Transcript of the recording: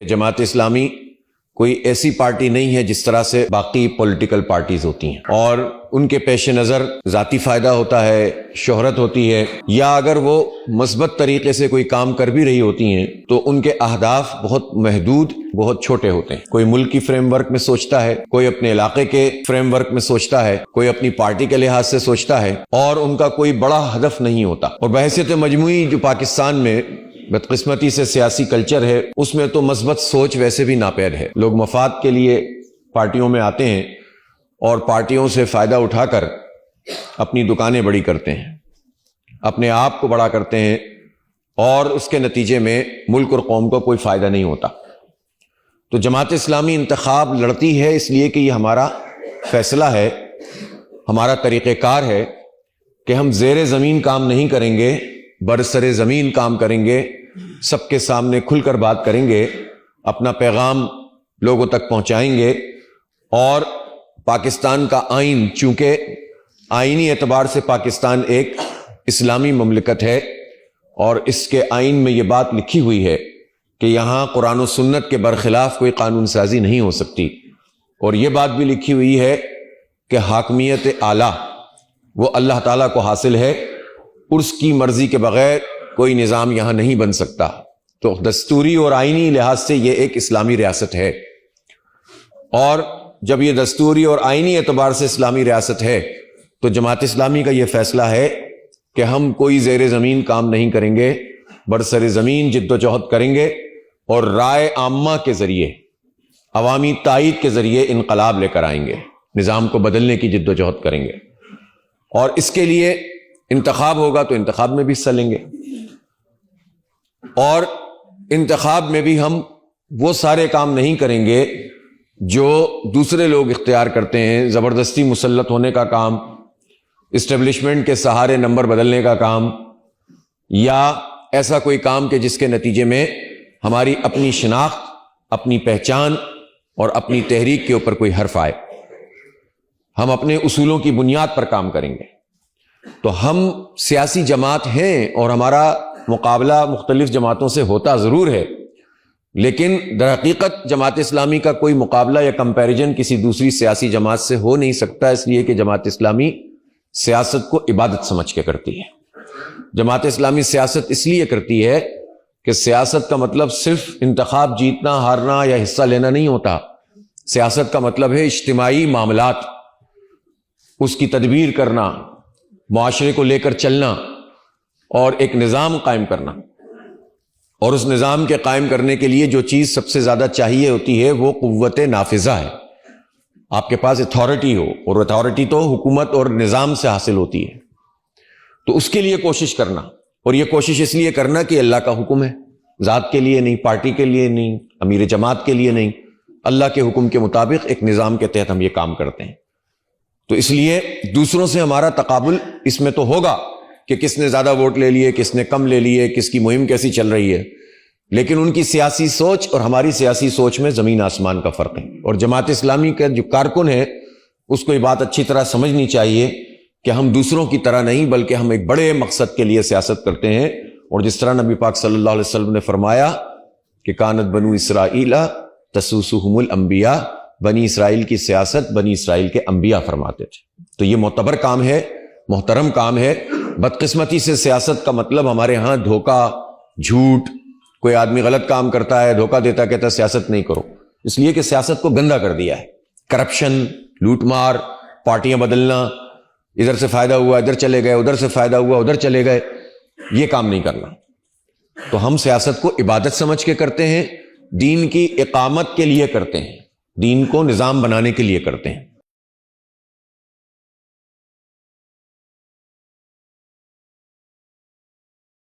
جماعت اسلامی کوئی ایسی پارٹی نہیں ہے جس طرح سے باقی پولیٹیکل پارٹیز ہوتی ہیں اور ان کے پیش نظر ذاتی فائدہ ہوتا ہے، شہرت ہوتی ہے، یا اگر وہ مثبت طریقے سے کوئی کام کر بھی رہی ہوتی ہیں تو ان کے اہداف بہت محدود، بہت چھوٹے ہوتے ہیں۔ کوئی ملک کی فریم ورک میں سوچتا ہے، کوئی اپنے علاقے کے فریم ورک میں سوچتا ہے، کوئی اپنی پارٹی کے لحاظ سے سوچتا ہے، اور ان کا کوئی بڑا ہدف نہیں ہوتا۔ اور بحیثیت مجموعی جو پاکستان میں بدقسمتی سے سیاسی کلچر ہے، اس میں تو مثبت سوچ ویسے بھی ناپید ہے۔ لوگ مفاد کے لیے پارٹیوں میں آتے ہیں اور پارٹیوں سے فائدہ اٹھا کر اپنی دکانیں بڑی کرتے ہیں، اپنے آپ کو بڑا کرتے ہیں، اور اس کے نتیجے میں ملک اور قوم کو کوئی فائدہ نہیں ہوتا۔ تو جماعت اسلامی انتخاب لڑتی ہے اس لیے کہ یہ ہمارا فیصلہ ہے، ہمارا طریقہ کار ہے کہ ہم زیر زمین کام نہیں کریں گے، برسر زمین کام کریں گے، سب کے سامنے کھل کر بات کریں گے، اپنا پیغام لوگوں تک پہنچائیں گے۔ اور پاکستان کا آئین، چونکہ آئینی اعتبار سے پاکستان ایک اسلامی مملکت ہے، اور اس کے آئین میں یہ بات لکھی ہوئی ہے کہ یہاں قرآن و سنت کے برخلاف کوئی قانون سازی نہیں ہو سکتی، اور یہ بات بھی لکھی ہوئی ہے کہ حاکمیت اعلیٰ وہ اللہ تعالیٰ کو حاصل ہے، اس کی مرضی کے بغیر کوئی نظام یہاں نہیں بن سکتا۔ تو دستوری اور آئینی لحاظ سے یہ ایک اسلامی ریاست ہے، اور جب یہ دستوری اور آئینی اعتبار سے اسلامی ریاست ہے تو جماعت اسلامی کا یہ فیصلہ ہے کہ ہم کوئی زیر زمین کام نہیں کریں گے، برسر زمین جد و جہد کریں گے، اور رائے عامہ کے ذریعے، عوامی تائید کے ذریعے انقلاب لے کر آئیں گے، نظام کو بدلنے کی جد و جہد کریں گے۔ اور اس کے لیے انتخاب ہوگا تو انتخاب میں بھی حصہ لیں گے، اور انتخاب میں بھی ہم وہ سارے کام نہیں کریں گے جو دوسرے لوگ اختیار کرتے ہیں، زبردستی مسلط ہونے کا کام، اسٹیبلشمنٹ کے سہارے نمبر بدلنے کا کام، یا ایسا کوئی کام کہ جس کے نتیجے میں ہماری اپنی شناخت، اپنی پہچان اور اپنی تحریک کے اوپر کوئی حرف آئے۔ ہم اپنے اصولوں کی بنیاد پر کام کریں گے۔ تو ہم سیاسی جماعت ہیں اور ہمارا مقابلہ مختلف جماعتوں سے ہوتا ضرور ہے، لیکن در حقیقت جماعت اسلامی کا کوئی مقابلہ یا کمپیریزن کسی دوسری سیاسی جماعت سے ہو نہیں سکتا، اس لیے کہ جماعت اسلامی سیاست کو عبادت سمجھ کے کرتی ہے۔ جماعت اسلامی سیاست اس لیے کرتی ہے کہ سیاست کا مطلب صرف انتخاب جیتنا، ہارنا یا حصہ لینا نہیں ہوتا۔ سیاست کا مطلب ہے اجتماعی معاملات، اس کی تدبیر کرنا، معاشرے کو لے کر چلنا، اور ایک نظام قائم کرنا۔ اور اس نظام کے قائم کرنے کے لیے جو چیز سب سے زیادہ چاہیے ہوتی ہے وہ قوت نافذہ ہے۔ آپ کے پاس اتھارٹی ہو، اور اتھارٹی تو حکومت اور نظام سے حاصل ہوتی ہے۔ تو اس کے لیے کوشش کرنا، اور یہ کوشش اس لیے کرنا کہ اللہ کا حکم ہے، ذات کے لیے نہیں، پارٹی کے لیے نہیں، امیر جماعت کے لیے نہیں، اللہ کے حکم کے مطابق ایک نظام کے تحت ہم یہ کام کرتے ہیں۔ تو اس لیے دوسروں سے ہمارا تقابل اس میں تو ہوگا کہ کس نے زیادہ ووٹ لے لیے، کس نے کم لے لیے، کس کی مہم کیسی چل رہی ہے، لیکن ان کی سیاسی سوچ اور ہماری سیاسی سوچ میں زمین آسمان کا فرق ہے۔ اور جماعت اسلامی کا جو کارکن ہے اس کو یہ بات اچھی طرح سمجھنی چاہیے کہ ہم دوسروں کی طرح نہیں، بلکہ ہم ایک بڑے مقصد کے لیے سیاست کرتے ہیں۔ اور جس طرح نبی پاک صلی اللہ علیہ وسلم نے فرمایا کہ کانت بنو اسرائیل تسوسہم الانبیاء، بنی اسرائیل کی سیاست بنی اسرائیل کے انبیاء فرماتے تھے۔ تو یہ معتبر کام ہے، محترم کام ہے۔ بدقسمتی سے سیاست کا مطلب ہمارے ہاں دھوکہ، جھوٹ، کوئی آدمی غلط کام کرتا ہے، دھوکہ دیتا ہے، کہتا ہے سیاست نہیں کرو، اس لیے کہ سیاست کو گندا کر دیا ہے۔ کرپشن، لوٹ مار، پارٹیاں بدلنا، ادھر سے فائدہ ہوا ادھر چلے گئے، ادھر سے فائدہ ہوا ادھر چلے گئے، یہ کام نہیں کرنا۔ تو ہم سیاست کو عبادت سمجھ کے کرتے ہیں، دین کی اقامت کے لیے کرتے ہیں، دین کو نظام بنانے کے لیے کرتے ہیں۔